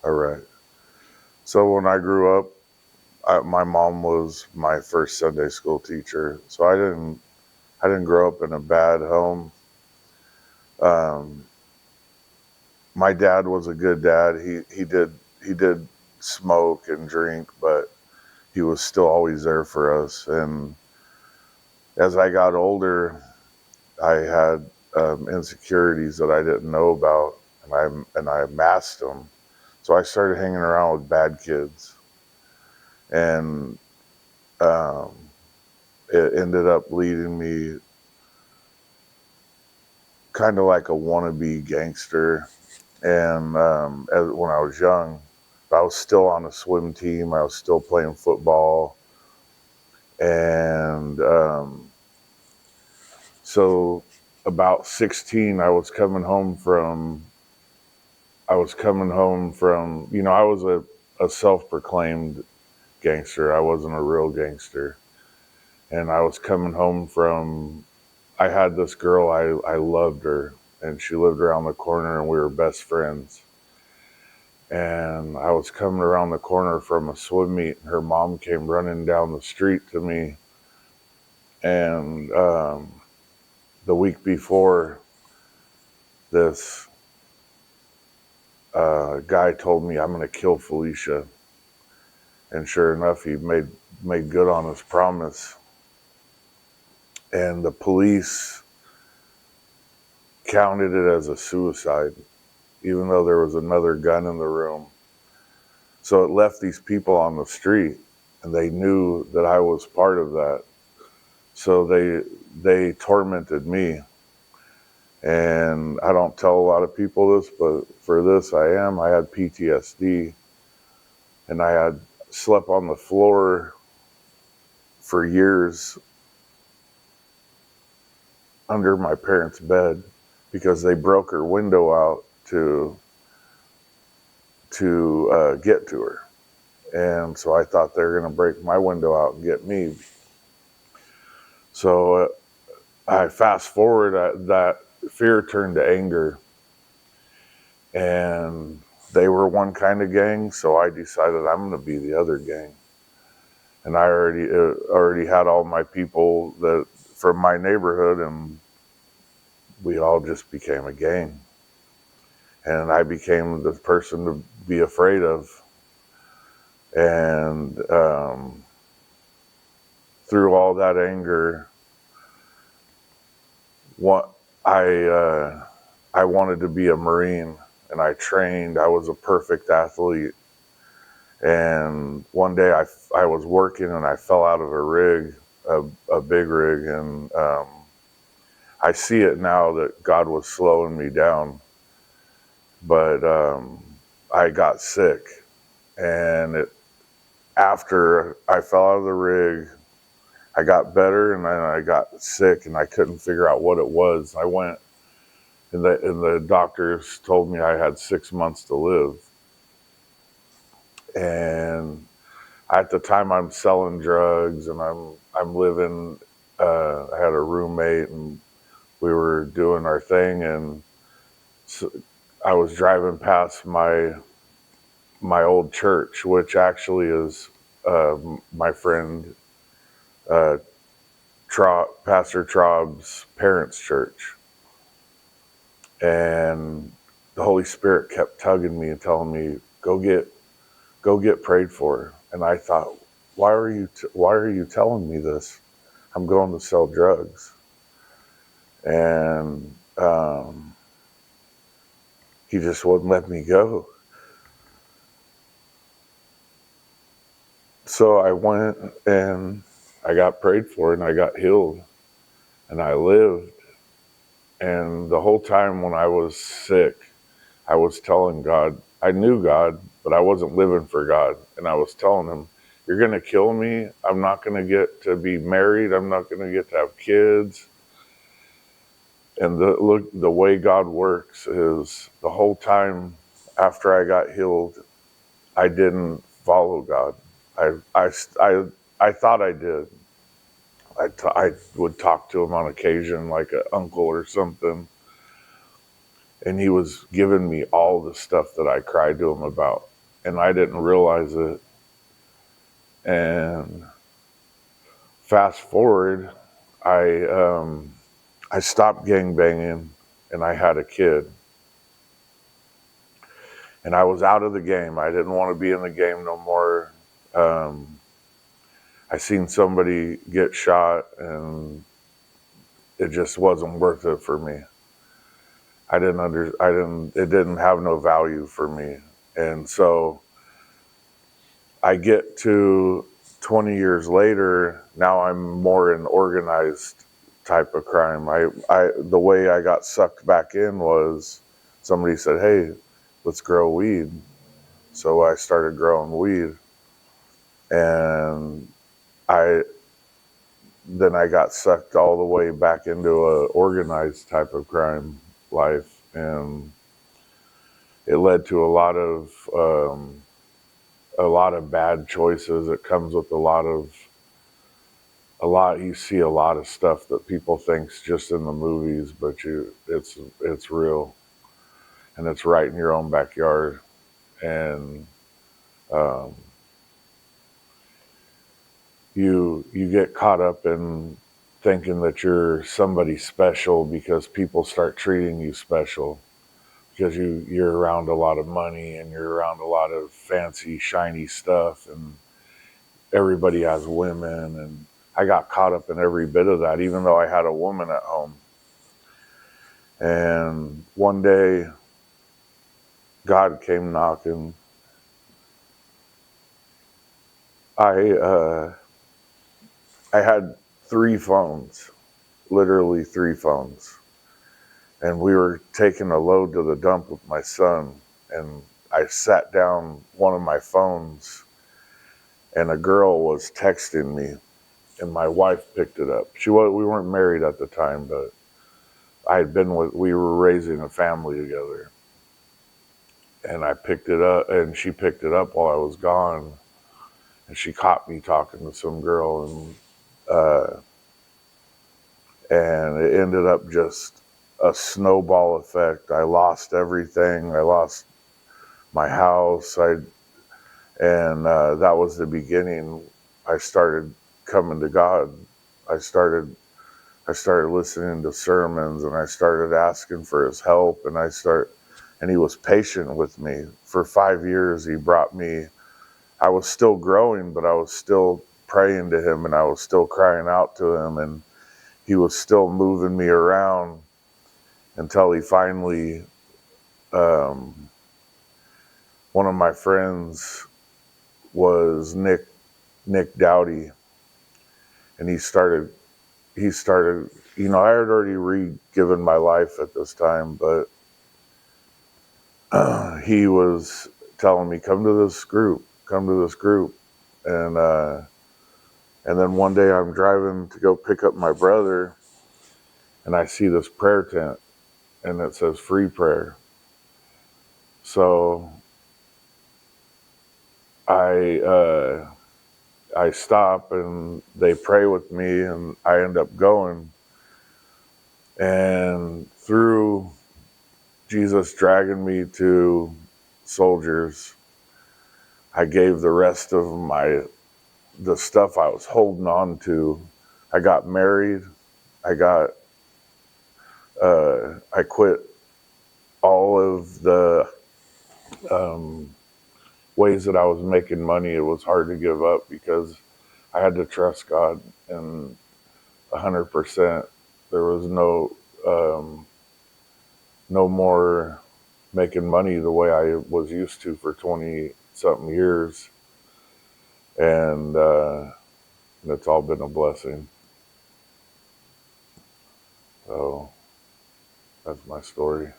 All right. So when I grew up, my mom was my first Sunday school teacher. So I didn't grow up in a bad home. Um, my dad was a good dad. He did smoke and drink, but he was still always there for us. And as I got older, I had insecurities that I didn't know about, and I masked them. So I started hanging around with bad kids, and um, it ended up leading me kind of like a wannabe gangster. And when I was young, I was still on a swim team. I was still playing football, and so about 16, I was coming home from, I was a self-proclaimed gangster. I wasn't a real gangster. And I was coming home from, I had this girl, I loved her, and she lived around the corner and we were best friends. And I was coming around the corner from a swim meet and her mom came running down the street to me. And the week before, this guy told me, I'm going to kill Felicia. And sure enough, he made good on his promise. And the police counted it as a suicide, even though there was another gun in the room. So it left these people on the street, and they knew that I was part of that. So they tormented me. And I don't tell a lot of people this, but for this I had PTSD, and I had slept on the floor for years under my parents' bed because they broke her window out to get to her. And so I thought they were going to break my window out and get me. So I fast forward, that fear turned to anger. And they were one kind of gang, so I decided I'm going to be the other gang. And I already had all my people that from my neighborhood, and we all just became a gang. And I became the person to be afraid of. And through all that anger, what I wanted to be a Marine, and I trained. I was a perfect athlete. And one day I was working and I fell out of a rig, a big rig, and I see it now that God was slowing me down. But I got sick, and after I fell out of the rig, I got better, and then I got sick, and I couldn't figure out what it was. I went, and the doctors told me I had 6 months to live. And at the time, I'm selling drugs, and I'm living. I had a roommate, and we were doing our thing, and so I was driving past my old church, which actually is my friend uh, Pastor Traub's parents' church. And the Holy Spirit kept tugging me and telling me, go get prayed for. And I thought, why are you telling me this? I'm going to sell drugs. And he just wouldn't let me go. So I went and I got prayed for, and I got healed, and I lived. And the whole time when I was sick, I was telling God, I knew God, but I wasn't living for God. And I was telling him, you're going to kill me. I'm not going to get to be married. I'm not going to get to have kids. And the way God works is the whole time after I got healed, I didn't follow God. I thought I did. I would talk to him on occasion like an uncle or something. And he was giving me all the stuff that I cried to him about. And I didn't realize it. And fast forward, I stopped gang banging and I had a kid. And I was out of the game. I didn't want to be in the game no more. I seen somebody get shot and it just wasn't worth it for me. It didn't have no value for me. And so I get to 20 years later, now I'm more in organized type of crime. The way I got sucked back in was somebody said, "Hey, let's grow weed." So I started growing weed, and I then I got sucked all the way back into a organized type of crime life, and it led to a lot of bad choices. It comes with you see a lot of stuff that people think's just in the movies, but it's real, and it's right in your own backyard. And um, you get caught up in thinking that you're somebody special because people start treating you special because you're around a lot of money and you're around a lot of fancy shiny stuff, and everybody has women, and I got caught up in every bit of that, even though I had a woman at home. And one day, God came knocking. I I had 3 phones, literally 3 phones, and we were taking a load to the dump with my son. And I sat down one of my phones, and a girl was texting me, and my wife picked it up. We weren't married at the time, but we were raising a family together. And I picked it up, and she picked it up while I was gone, and she caught me talking to some girl, and it ended up just a snowball effect. I lost everything. I lost my house. That was the beginning. I started coming to God. I started I started listening to sermons, and I started asking for his help, and he was patient with me. For 5 years he brought me. I was still growing, but I was still praying to him, and I was still crying out to him, and he was still moving me around until he finally, one of my friends was Nick Dowdy, and he started, I had already given my life at this time, but he was telling me, come to this group, and then one day I'm driving to go pick up my brother, and I see this prayer tent, and it says free prayer. So I stop, and they pray with me, and I end up going. And through Jesus dragging me to soldiers, I gave the rest of the stuff I was holding on to. I got married. I quit all of the ways that I was making money. It was hard to give up because I had to trust God, and 100%. There was no more making money the way I was used to for 20 something years, and it's all been a blessing. So that's my story.